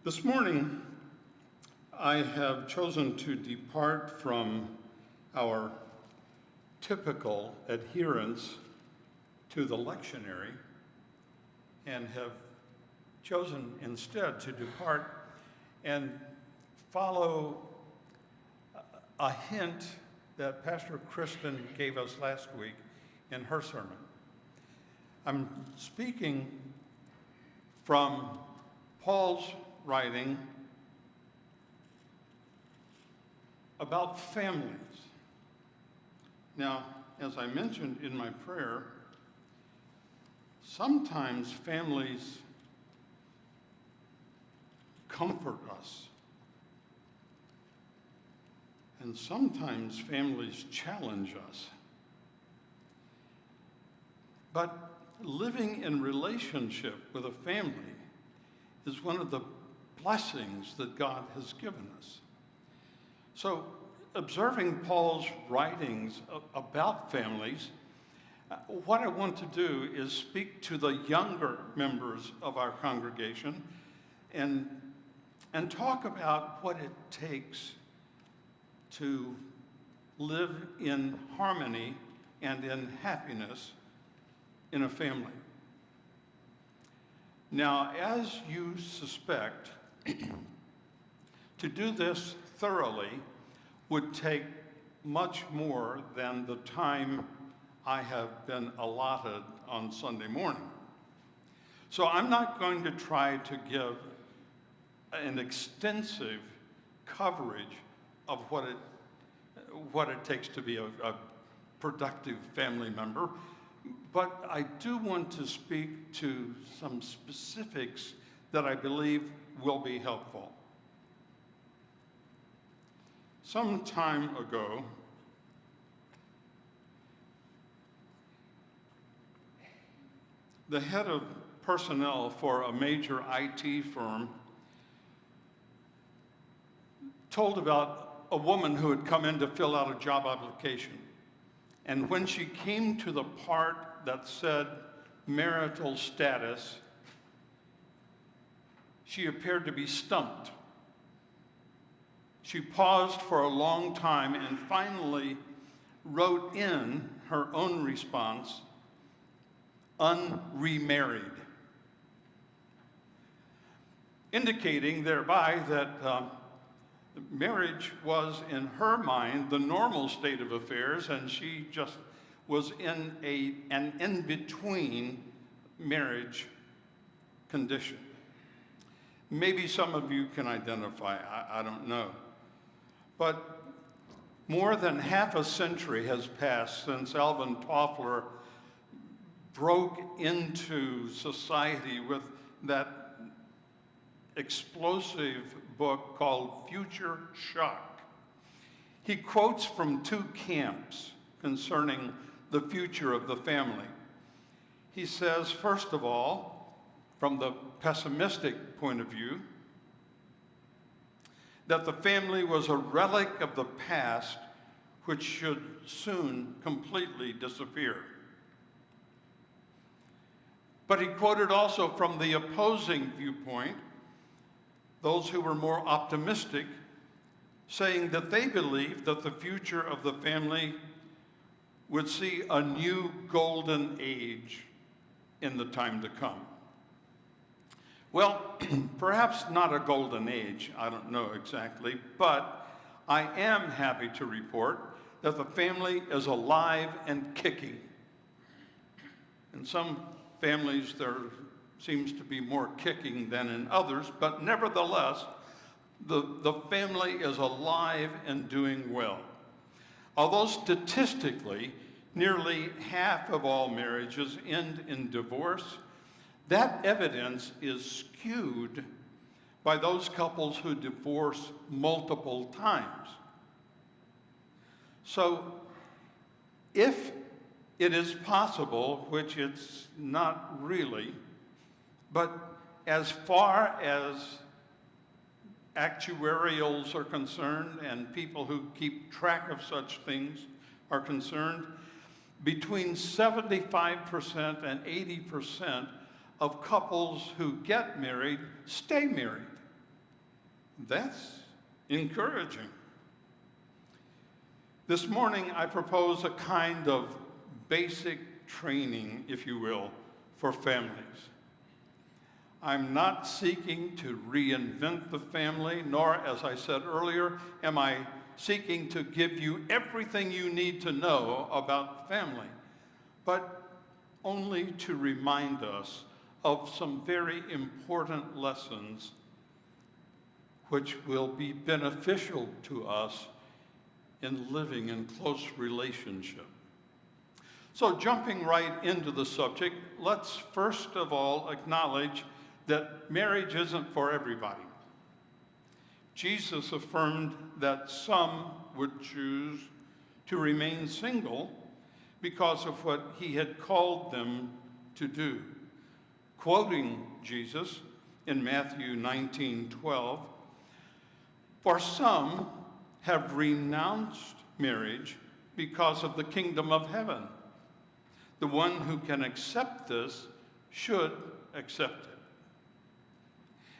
This morning, I have chosen to depart from our typical adherence to the lectionary and have chosen instead to depart and follow a hint that Pastor Kristen gave us last week in her sermon. I'm speaking from Paul's writing about families. Now, as I mentioned in my prayer, sometimes families comfort us, and sometimes families challenge us. But living in relationship with a family is one of the blessings that God has given us. So, observing Paul's writings about families, what I want to do is speak to the younger members of our congregation and talk about what it takes to live in harmony and in happiness in a family. Now, as you suspect, to do this thoroughly would take much more than the time I have been allotted on Sunday morning. So I'm not going to try to give an extensive coverage of what it takes to be a productive family member, but I do want to speak to some specifics that I believe will be helpful. Some time ago, the head of personnel for a major IT firm told about a woman who had come in to fill out a job application. And when she came to the part that said marital status, she appeared to be stumped. She paused for a long time and finally wrote in her own response, unremarried, indicating thereby that marriage was, in her mind, the normal state of affairs, and she just was in an in-between marriage condition. Maybe some of you can identify, I don't know. But more than half a century has passed since Alvin Toffler broke into society with that explosive book called Future Shock. He quotes from two camps concerning the future of the family. He says, first of all, from the pessimistic point of view, that the family was a relic of the past which should soon completely disappear. But he quoted also from the opposing viewpoint, those who were more optimistic, saying that they believed that the future of the family would see a new golden age in the time to come. Well, perhaps not a golden age, I don't know exactly, but I am happy to report that the family is alive and kicking. In some families, there seems to be more kicking than in others, but nevertheless, the family is alive and doing well. Although statistically, nearly half of all marriages end in divorce, that evidence is skewed by those couples who divorce multiple times. So, if it is possible, which it's not really, but as far as actuarials are concerned and people who keep track of such things are concerned, between 75% and 80% of couples who get married stay married. That's encouraging. This morning, I propose a kind of basic training, if you will, for families. I'm not seeking to reinvent the family, nor, as I said earlier, am I seeking to give you everything you need to know about family, but only to remind us of some very important lessons which will be beneficial to us in living in close relationship. So jumping right into the subject, let's first of all acknowledge that marriage isn't for everybody. Jesus affirmed that some would choose to remain single because of what he had called them to do. Quoting Jesus in Matthew 19:12, "For some have renounced marriage because of the kingdom of heaven. The one who can accept this should accept it."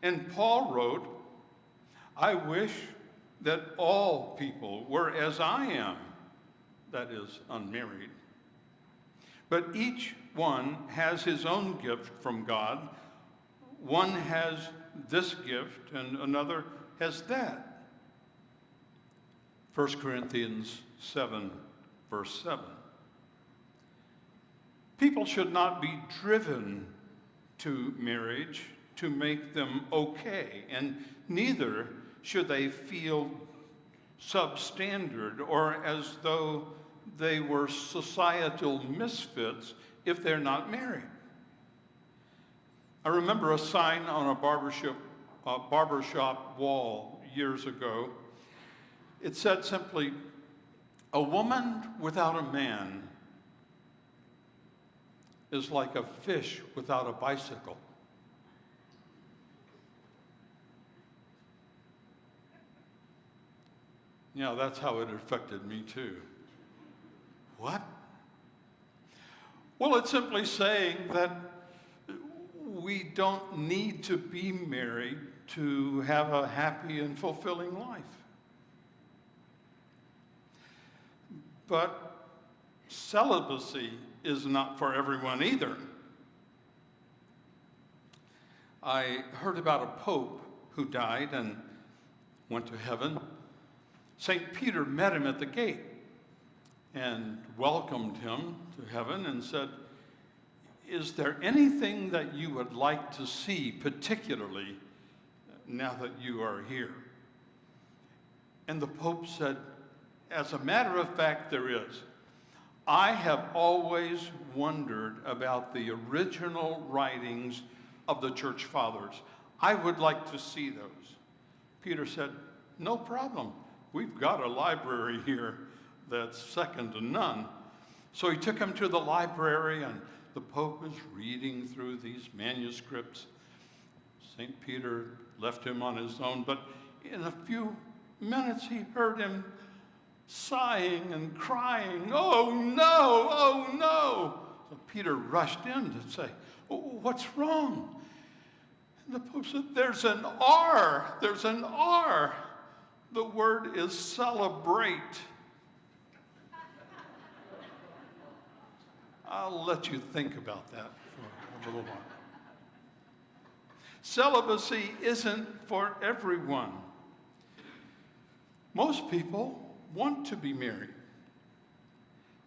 And Paul wrote, "I wish that all people were as I am," that is, unmarried. "But each one has his own gift from God. One has this gift and another has that." 1 Corinthians 7, verse 7. People should not be driven to marriage to make them okay, and neither should they feel substandard or as though they were societal misfits if they're not married. I remember a sign on a barbershop wall years ago. It said simply, "A woman without a man is like a fish without a bicycle." Yeah, that's how it affected me too. What? Well, it's simply saying that we don't need to be married to have a happy and fulfilling life. But celibacy is not for everyone either. I heard about a pope who died and went to heaven. St. Peter met him at the gate and welcomed him to heaven and said, "Is there anything that you would like to see, particularly now that you are here?" And the Pope said, "As a matter of fact, there is. I have always wondered about the original writings of the church fathers. I would like to see those." Peter said, "No problem. We've got a library here that's second to none." So he took him to the library, and the Pope is reading through these manuscripts. St. Peter left him on his own, but in a few minutes he heard him sighing and crying, "Oh no, oh no." So Peter rushed in to say, "What's wrong?" And the Pope said, "There's an R, there's an R. The word is celebrate." I'll let you think about that for a little while. Celibacy isn't for everyone. Most people want to be married.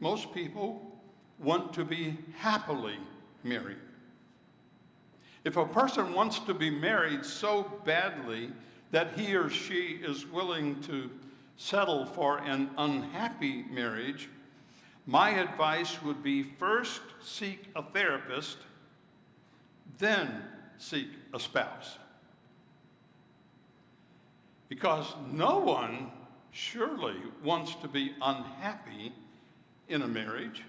Most people want to be happily married. If a person wants to be married so badly that he or she is willing to settle for an unhappy marriage, my advice would be first seek a therapist, then seek a spouse. Because no one surely wants to be unhappy in a marriage.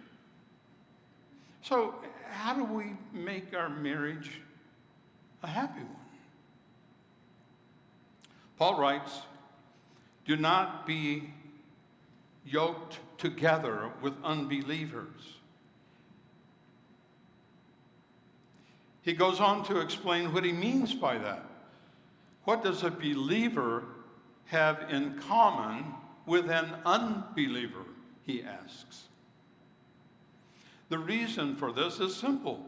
So how do we make our marriage a happy one? Paul writes, "Do not be yoked together with unbelievers." He goes on to explain what he means by that. What does a believer have in common with an unbeliever, he asks. The reason for this is simple.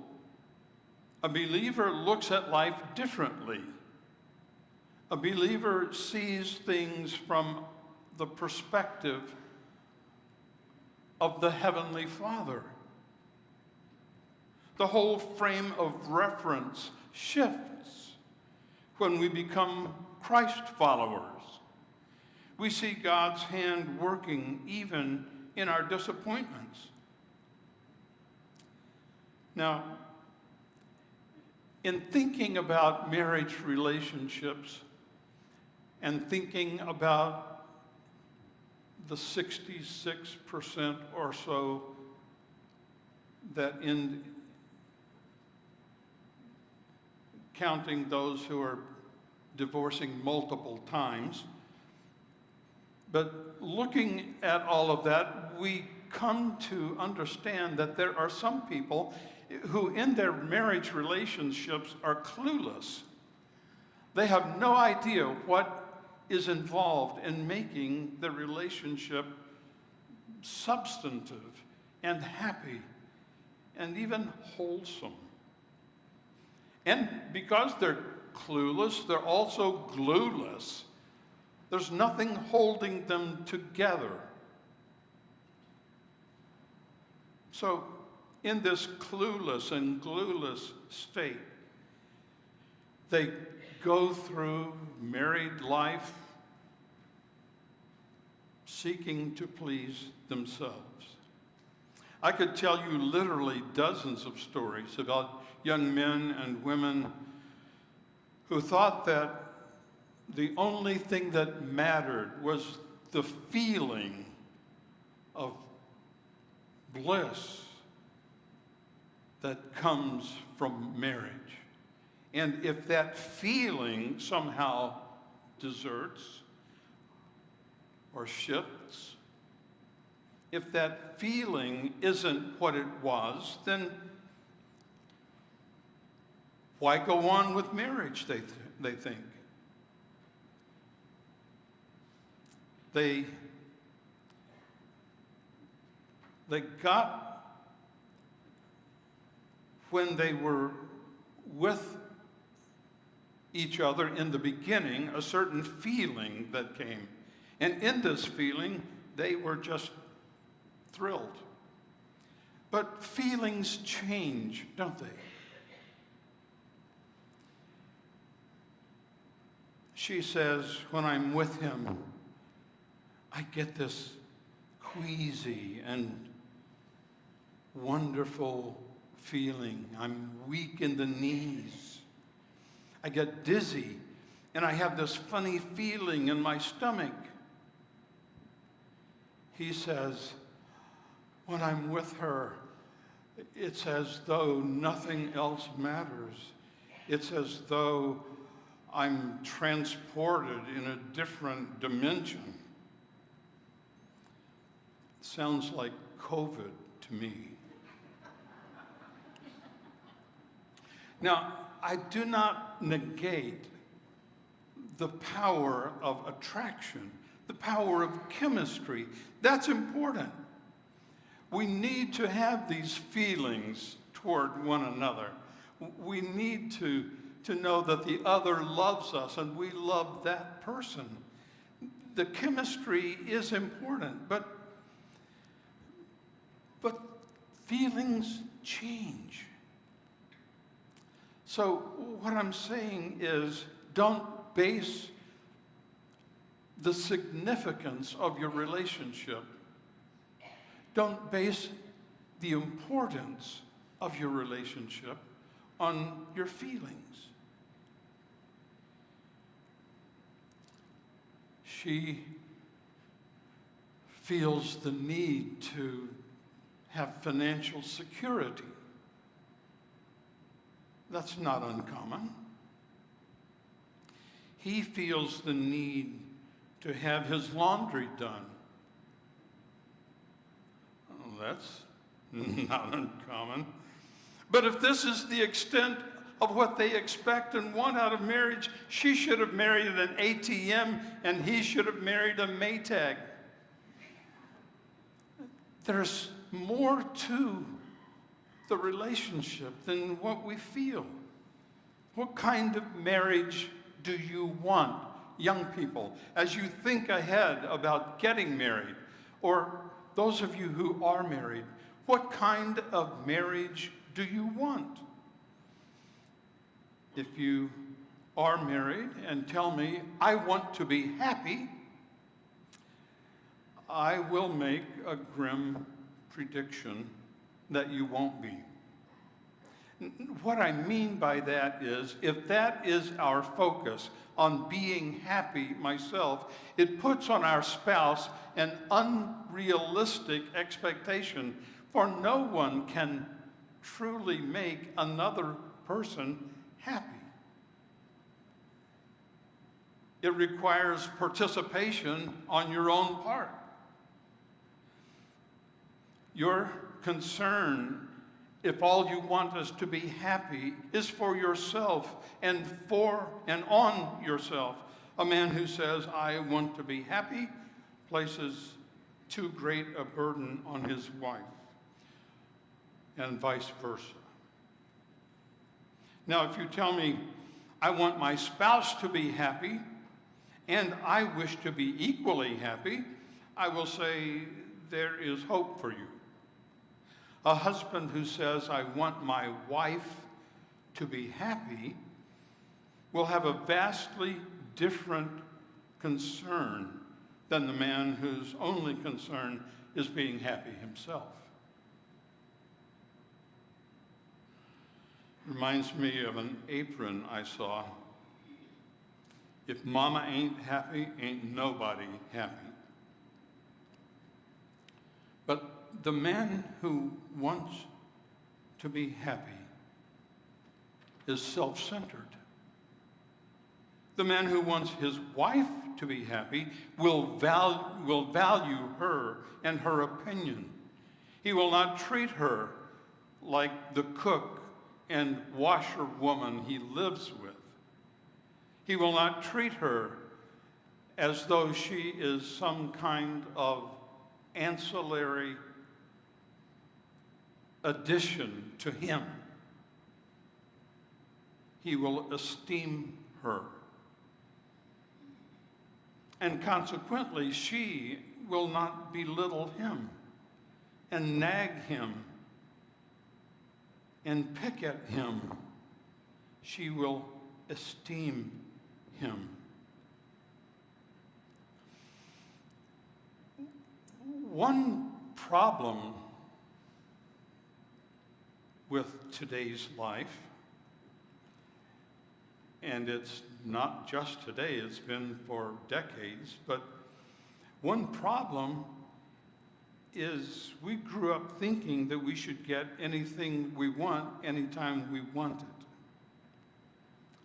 A believer looks at life differently. A believer sees things from the perspective of the Heavenly Father. The whole frame of reference shifts when we become Christ followers. We see God's hand working even in our disappointments. Now, in thinking about marriage relationships and thinking about the 66% or so that in counting those who are divorcing multiple times, but looking at all of that, we come to understand that there are some people who in their marriage relationships are clueless. They have no idea what is involved in making the relationship substantive and happy and even wholesome. And because they're clueless, they're also glueless. There's nothing holding them together. So, in this clueless and glueless state, they go through married life seeking to please themselves. I could tell you literally dozens of stories about young men and women who thought that the only thing that mattered was the feeling of bliss that comes from marriage. And if that feeling somehow deserts or shifts, if that feeling isn't what it was, then why go on with marriage, they think. They got, when they were with each other in the beginning, a certain feeling that came. And in this feeling, they were just thrilled. But feelings change, don't they? She says, when I'm with him, I get this queasy and wonderful feeling. I'm weak in the knees. I get dizzy, and I have this funny feeling in my stomach. He says, when I'm with her, it's as though nothing else matters. It's as though I'm transported in a different dimension. It sounds like COVID to me. Now, I do not negate the power of attraction, the power of chemistry. That's important. We need to have these feelings toward one another. We need to know that the other loves us and we love that person. The chemistry is important, but feelings change. So what I'm saying is, don't base the significance of your relationship, don't base the importance of your relationship on your feelings. She feels the need to have financial security. That's not uncommon. He feels the need to have his laundry done. Oh, that's not uncommon. But if this is the extent of what they expect and want out of marriage. She should have married an ATM and he should have married a Maytag. There's more to the relationship than what we feel. What kind of marriage do you want, young people, as you think ahead about getting married? Or those of you who are married, what kind of marriage do you want? If you are married and tell me, I want to be happy, I will make a grim prediction that you won't be. What I mean by that is, if that is our focus on being happy myself, it puts on our spouse an unrealistic expectation, for no one can truly make another person happy. It requires participation on your own part. Your concern, if all you want us to be happy, is for yourself and on yourself. A man who says, I want to be happy, places too great a burden on his wife, and vice versa. Now, if you tell me, I want my spouse to be happy, and I wish to be equally happy, I will say, there is hope for you. A husband who says, I want my wife to be happy, will have a vastly different concern than the man whose only concern is being happy himself. Reminds me of an apron I saw. If mama ain't happy, ain't nobody happy. But the man who wants to be happy is self-centered. The man who wants his wife to be happy will value her and her opinion. He will not treat her like the cook and washerwoman he lives with. He will not treat her as though she is some kind of ancillary addition to him. He will esteem her. And consequently, she will not belittle him and nag him and pick at him. She will esteem him. One problem with today's life, and it's not just today, it's been for decades, but one problem is we grew up thinking that we should get anything we want anytime we want it.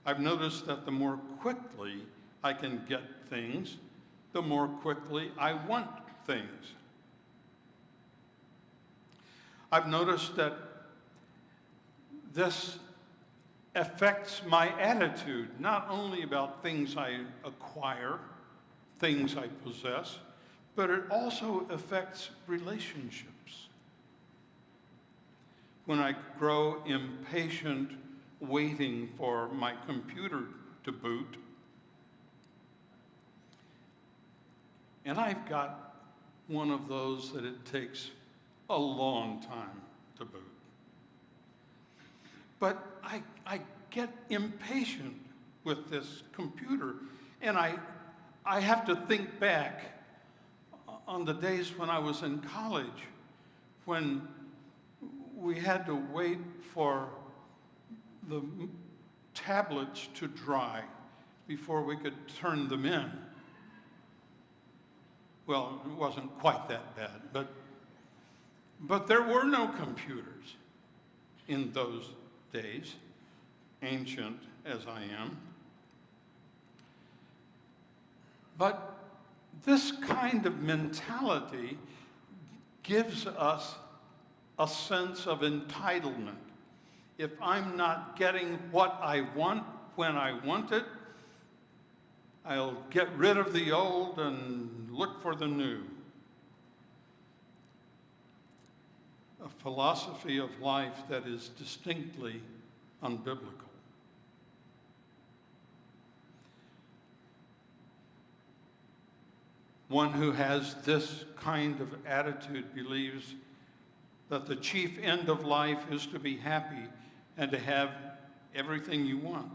I've noticed that the more quickly I can get things, the more quickly I want things. I've noticed that this affects my attitude, not only about things I acquire, things I possess, but it also affects relationships. When I grow impatient waiting for my computer to boot, and I've got one of those that it takes a long time to boot. But I get impatient with this computer, and I have to think back on the days when I was in college, when we had to wait for the tablets to dry before we could turn them in. Well, it wasn't quite that bad, but there were no computers in those days, ancient as I am. But this kind of mentality gives us a sense of entitlement. If I'm not getting what I want when I want it, I'll get rid of the old and look for the new. A philosophy of life that is distinctly unbiblical. One who has this kind of attitude believes that the chief end of life is to be happy and to have everything you want.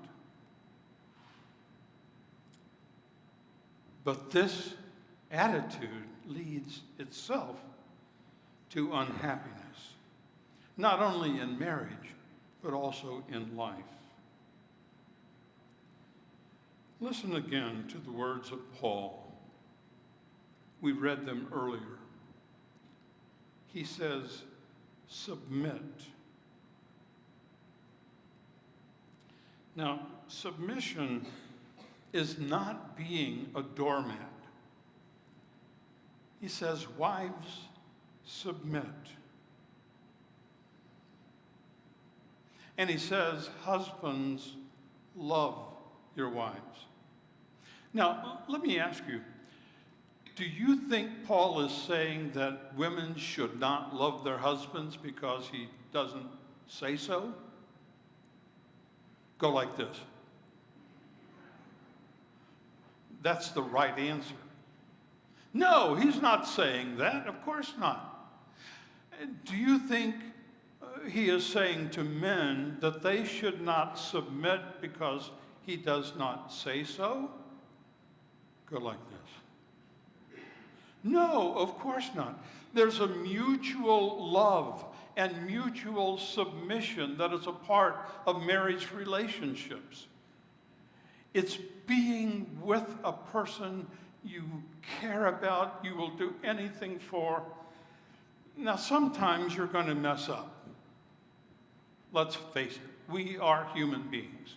But this attitude leads itself to unhappiness, not only in marriage, but also in life. Listen again to the words of Paul. We read them earlier. He says, submit. Now, submission is not being a doormat. He says, wives, submit. And he says, husbands, love your wives. Now, let me ask you, do you think Paul is saying that women should not love their husbands because he doesn't say so? Go like this. That's the right answer. No, he's not saying that. Of course not. Do you think he is saying to men that they should not submit because he does not say so? Go like this. No, of course not. There's a mutual love and mutual submission that is a part of marriage relationships. It's being with a person you care about, you will do anything for. Now, sometimes you're going to mess up. Let's face it, we are human beings.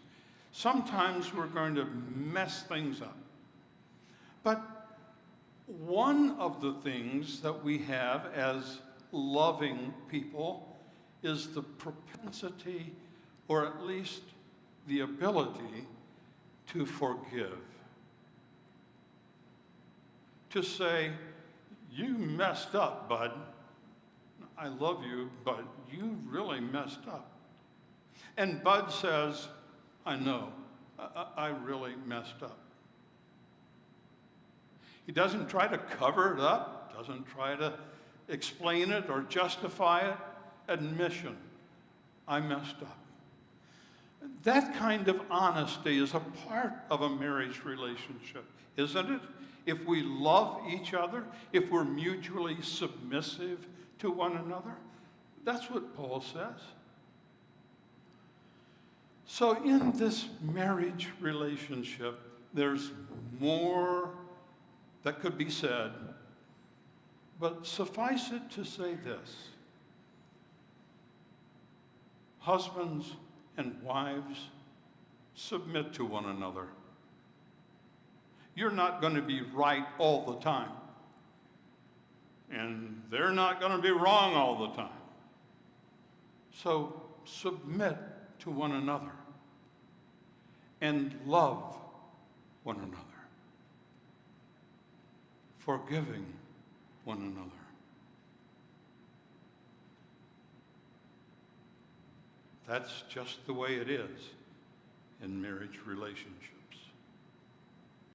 Sometimes we're going to mess things up. But one of the things that we have as loving people is the propensity, or at least the ability, to forgive. To say, you messed up, bud. I love you, but you really messed up. And Bud says, I know, I really messed up. He doesn't try to cover it up, doesn't try to explain it or justify it. Admission, I messed up. That kind of honesty is a part of a marriage relationship, isn't it? If we love each other, if we're mutually submissive to one another, that's what Paul says. So in this marriage relationship, there's more that could be said, but suffice it to say this. Husbands and wives, submit to one another. You're not going to be right all the time, and they're not going to be wrong all the time. So submit to one another and love one another, forgiving one another. That's just the way it is in marriage relationships.